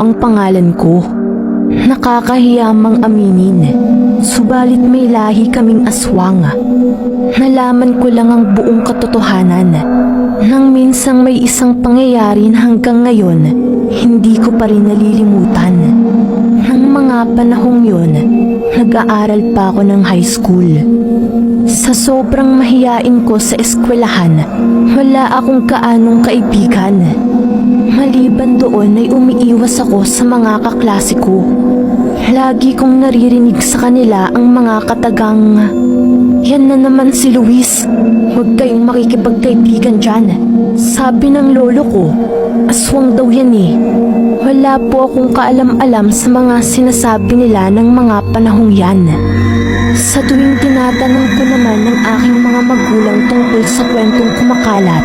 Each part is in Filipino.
ang pangalan ko. Nakakahiya mang aminin, subalit may lahi kaming aswang. Nalaman ko lang ang buong katotohanan nang minsang may isang pangyayari na hanggang ngayon hindi ko pa rin nalilimutan. Nang mga panahong yon, nag-aaral pa ako ng high school. Sa sobrang mahiyain ko sa eskwelahan, wala akong kaanong kaibigan. Maliban doon ay umiiwas ako sa mga kaklase ko. Lagi kong naririnig sa kanila ang mga katagang, "Yan na naman si Luis, huwag kayong makikipagkaibigan dyan. Sabi ng lolo ko, aswang daw yan eh." Wala po akong kaalam-alam sa mga sinasabi nila ng mga panahong yan. Sa tuwing tinatanong ko naman ng aking mga magulang tungkol sa kwentong kumakalat,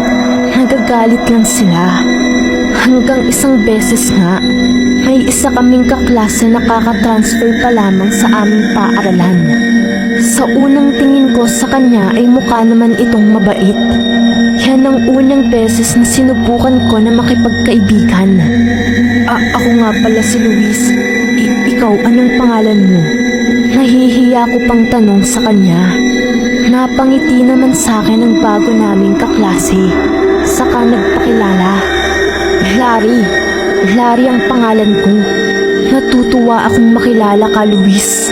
nagagalit lang sila. Hanggang isang beses nga, may isa kaming kaklase na kakatransfer pa lamang sa aming paaralan. Sa unang tingin ko sa kanya ay mukha naman itong mabait. Yan ang unang beses na sinubukan ko na makipagkaibigan. Ako nga pala si Luis. Ikaw, anong pangalan mo? Nahihiya ko pang tanong sa kanya. Napangiti naman sa akin ang bago naming kaklase. Saka nagpakilala. Larry ang pangalan ko. Natutuwa akong makilala ka, Luis.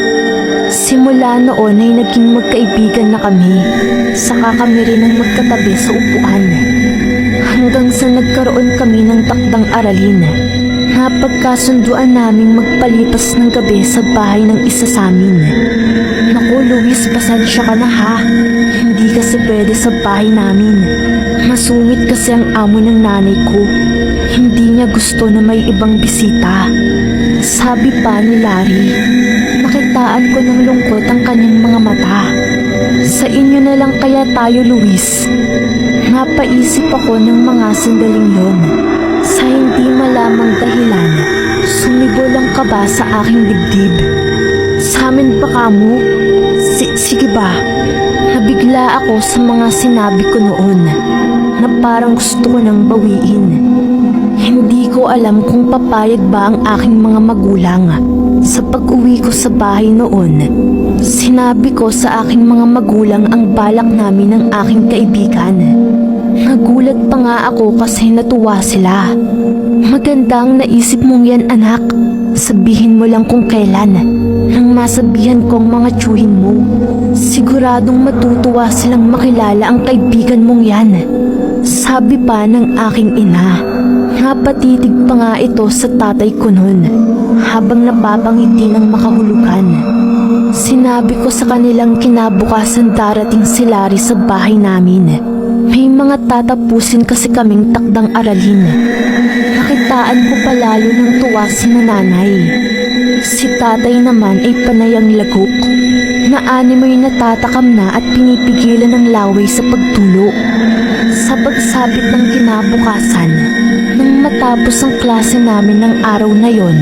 Simula noon ay naging magkaibigan na kami. Saka kami rin ang magkatabi sa upuan. Hanggang sa nagkaroon kami ng takdang aralin. Napagkasunduan naming magpalipas ng gabi sa bahay ng isa sa amin. Naku, Luis, pasensya ka na ha. Hindi kasi pwede sa bahay namin. Masungit kasi ang amo ng nanay ko. Hindi niya gusto na may ibang bisita. Sabi pa ni Larry, nakitaan ko ng lungkot ang kanyang mga mata. Sa inyo na lang kaya tayo, Luis. Napaisip ako ng mga sandaling yon. Sa hindi malamang dahilan, sumibol ang kaba sa aking dibdib. Sa amin pa kamo? Sige ba? Nabigla ako sa mga sinabi ko noon na parang gusto ko nang bawiin. Hindi ko alam kung papayag ba ang aking mga magulang. Sa pag-uwi ko sa bahay noon, sinabi ko sa aking mga magulang ang balak namin ng aking kaibigan. Nagulat pa nga ako kasi natuwa sila. Maganda ang naisip mong yan, anak. Sabihin mo lang kung kailan. Nang masabihan ko ang mga tiyuhin mo, siguradong matutuwa silang makilala ang kaibigan mong yan. Sabi pa ng aking ina. Napatitig pa nga ito sa tatay ko noon habang napapangiti ng makahulugan. Sinabi ko sa kanilang kinabukasan darating si Larry sa bahay namin. May mga tatapusin kasi kaming takdang aralin. Nakitaan ko pa lalo ng tuwa si nanay. Si tatay naman ay panayang lagok. Naanimoy natatakam na at pinipigilan ng laway sa pagtulo. Sa pagsabit ng kinabukasan, nang matapos ang klase namin ng araw na yon,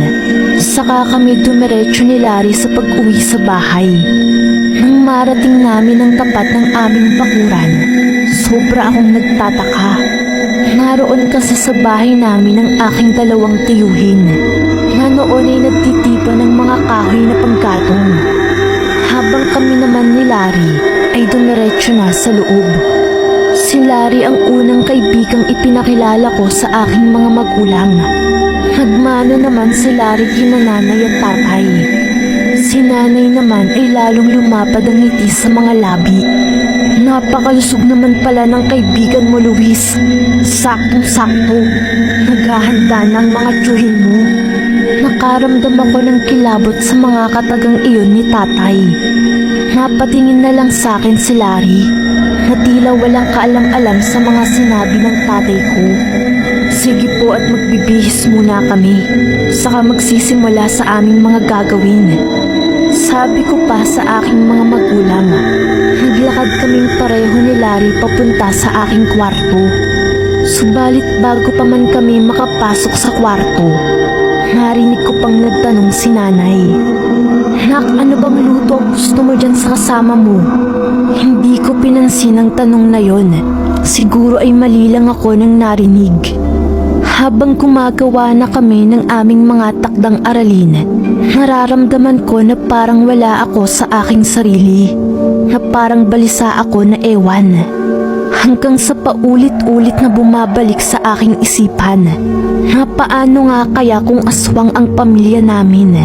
saka kami dumiretso ni Larry sa pag-uwi sa bahay. Nang marating namin ang tapat ng aming bakuran, sobra akong nagtataka. Naroon kasi sa bahay namin ang aking dalawang tiyuhin na noon ay nagtitipa ng mga kahoy na panggatong. Habang kami naman ni Larry ay dumiretso na sa loob. Si Larry ang unang kaibigang ipinakilala ko sa aking mga magulang. Nagmano naman si Larry kina nanay at tatay. Si nanay naman ay lalong lumapad ang ngiti sa mga labi. Napakalusog naman pala ng kaibigan mo, Luis. Saktong-sakto. Naghahanda na ang mga tiyuhin mo. Nakaramdam ako ng kilabot sa mga katagang iyon ni tatay. Napatingin na lang sa akin si Larry na tila walang kaalam-alam sa mga sinabi ng tatay ko. Sige po at magbibihis muna kami, saka magsisimula sa aming mga gagawin. Sabi ko pa sa aking mga magulang. Naglakad kaming pareho ni Larry papunta sa aking kwarto. Subalit bago pa man kami makapasok sa kwarto, narinig ko pang nagtanong si nanay. Nak, ano bang luto ang gusto mo dyan sa kasama mo? Hindi ko pinansin ang tanong na yon. Siguro ay mali lang ako nang narinig. Habang gumagawa na kami ng aming mga takdang aralin, nararamdaman ko na parang wala ako sa aking sarili, na parang balisa ako na ewan. Hanggang sa paulit-ulit na bumabalik sa aking isipan, na paano nga kaya kung aswang ang pamilya namin.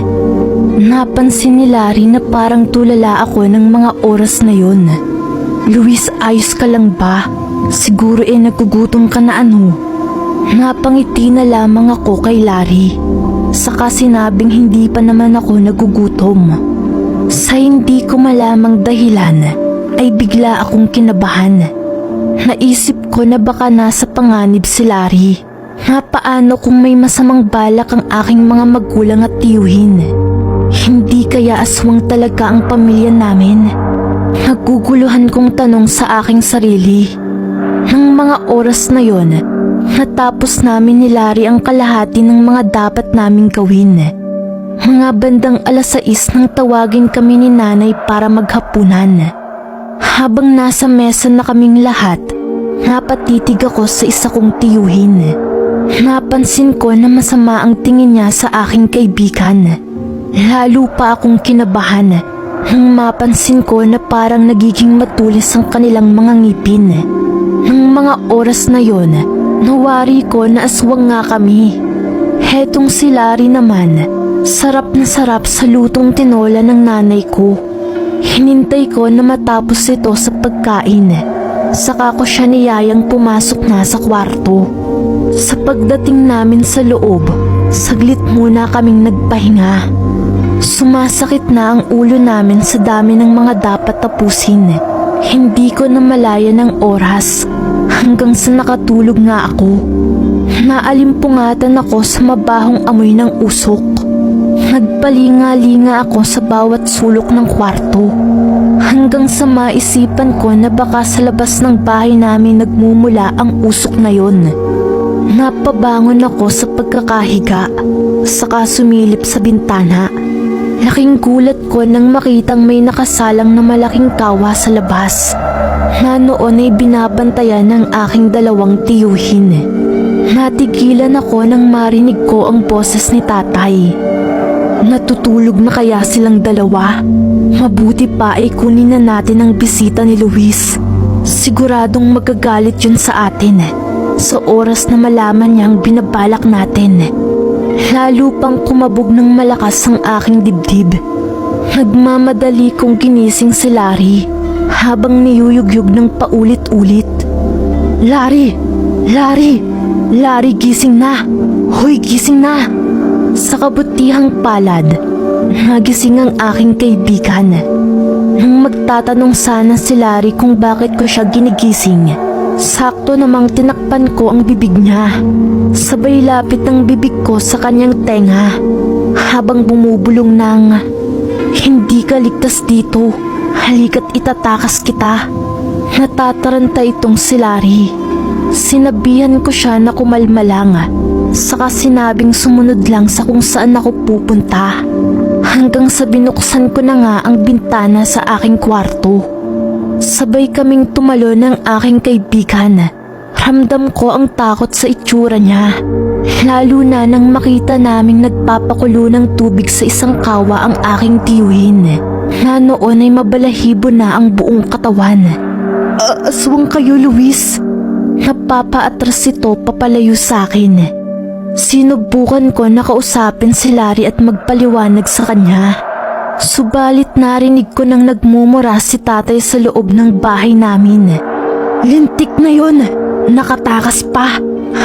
Napansin ni Larry na parang tulala ako ng mga oras na yon. Luis, ayos ka lang ba? Siguro nagugutom ka na ano? Napangiti na lamang ako kay Larry. Saka sinabing hindi pa naman ako nagugutom. Sa hindi ko malamang dahilan ay bigla akong kinabahan. Naisip ko na baka nasa panganib si Larry. Na paano kung may masamang balak ang aking mga magulang at tiyuhin? Hindi kaya aswang talaga ang pamilya namin? Naguguluhan kong tanong sa aking sarili. Nang mga oras na yon, natapos namin ni Larry ang kalahati ng mga dapat naming gawin. Mga bandang 6:00 nang tawagin kami ni Nanay para maghapunan. Habang nasa mesa na kaming lahat, napatitig ako sa isa kong tiyuhin. Napansin ko na masama ang tingin niya sa aking kaibigan. Lalo pa akong kinabahan nang mapansin ko na parang nagiging matulis ang kanilang mga ngipin. Nang mga oras na yon, nawari ko na aswang nga kami. Hetong si Larry naman, sarap na sarap sa lutong tinola ng nanay ko. Hinintay ko na matapos ito sa pagkain. Saka ko siya niyayang pumasok na sa kwarto. Sa pagdating namin sa loob, saglit muna kaming nagpahinga. Sumasakit na ang ulo namin sa dami ng mga dapat tapusin. Hindi ko na malaya ng oras hanggang sa nakatulog nga ako. Naalimpungatan ako sa mabahong amoy ng usok. Nagpalinga-linga ako sa bawat sulok ng kwarto hanggang sa maisipan ko na baka sa labas ng bahay namin nagmumula ang usok na yon. Napabangon ako sa pagkakahiga, saka sumilip sa bintana. Laking gulat ko nang makitang may nakasalang na malaking kawa sa labas na noon ay binabantayan ng aking dalawang tiyuhin. Natigilan ako nang marinig ko ang boses ni tatay. Natutulog na kaya silang dalawa? Mabuti pa ay kunin na natin ang bisita ni Luis. Siguradong magagalit yun sa atin sa oras na malaman niyang binabalak natin. Lalo pang kumabog ng malakas ang aking dibdib. Nagmamadali kong ginising si Larry habang niyuyugyug ng paulit-ulit. Larry! Larry! Larry, gising na! Hoy, gising na! Sa kabutihang palad, nagising ang aking kaibigan. Nang magtatanong sana si Larry kung bakit ko siya ginigising, sakto namang tinakpan ko ang bibig niya. Sabay lapit ng bibig ko sa kanyang tenga habang bumubulong ng, "Hindi ka ligtas dito. Halika't itatakas kita." Natataranta itong si Larry. Sinabihan ko siya na kumalma lang, saka sinabing sumunod lang sa kung saan ako pupunta. Hanggang sa binuksan ko na nga ang bintana sa aking kwarto. Sabay kaming tumalo ng aking kaibigan. Ramdam ko ang takot sa itsura niya. Lalo na nang makita naming nagpapakulo ng tubig sa isang kawa ang aking tiyuhin, na noon ay mabalahibo na ang buong katawan. Aswang kayo, Luis. Napapaatras ito papalayo sa akin. Sinubukan ko na kausapin si Larry at magpaliwanag sa kanya. Subalit narinig ko nang nagmumura si tatay sa loob ng bahay namin. "Lintik na yon! Nakatakas pa!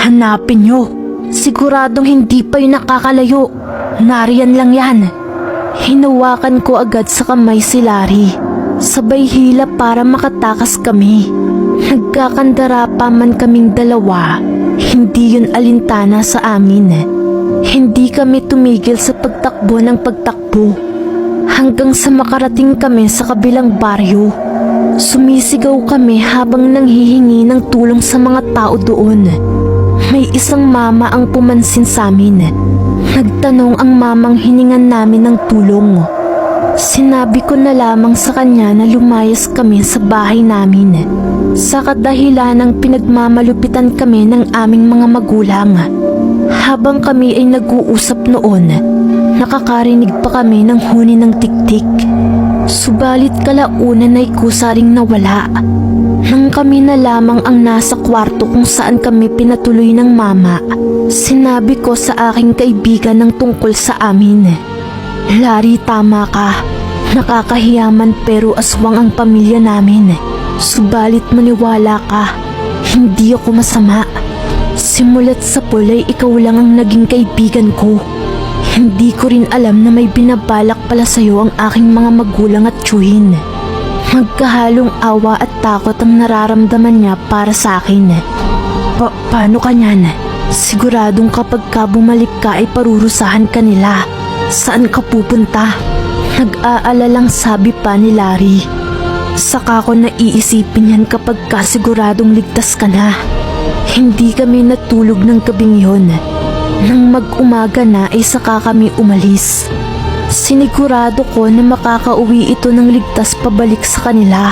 Hanapin nyo! Siguradong hindi pa yung nakakalayo! Nariyan lang yan!" Hinawakan ko agad sa kamay si Larry. Sabay hila para makatakas kami. Nagkakandara pa man kaming dalawa, hindi yun alintana sa amin. Hindi kami tumigil sa pagtakbo ng pagtakbo hanggang sa makarating kami sa kabilang baryo. Sumisigaw kami habang nanghihingi ng tulong sa mga tao doon. May isang mama ang pumansin sa amin. Nagtanong ang mamang hiningan namin ng tulong. Sinabi ko na lamang sa kanya na lumayas kami sa bahay namin sa kadahilan ng pinagmamalupitan kami ng aming mga magulang. Habang kami ay nag-uusap noon, nakakarinig pa kami ng huni ng tiktik. Subalit kalaunan ay kusaring nawala. Nang kami na lamang ang nasa kwarto kung saan kami pinatuloy ng mama, sinabi ko sa aking kaibigan ng tungkol sa amin. Larry, tama ka. Nakakahiyaman pero aswang ang pamilya namin. Subalit maniwala ka, hindi ako masama. Simulat sa pulay ikaw lang ang naging kaibigan ko. Hindi ko rin alam na may binabalak pala sa'yo ang aking mga magulang at tiyuhin. Magkahalong awa at takot ang nararamdaman niya para sa akin. Paano ka niyan? Siguradong kapag ka bumalik ka ay parurusahan ka nila. Saan ka pupunta? Nag-aalalang sabi pa ni Larry. Saka ko naiisipin yan kapag kasiguradong ligtas ka na. Hindi kami natulog ng gabing yon. Nang mag-umaga na ay saka kami umalis. Sinigurado ko na makakauwi ito ng ligtas pabalik sa kanila.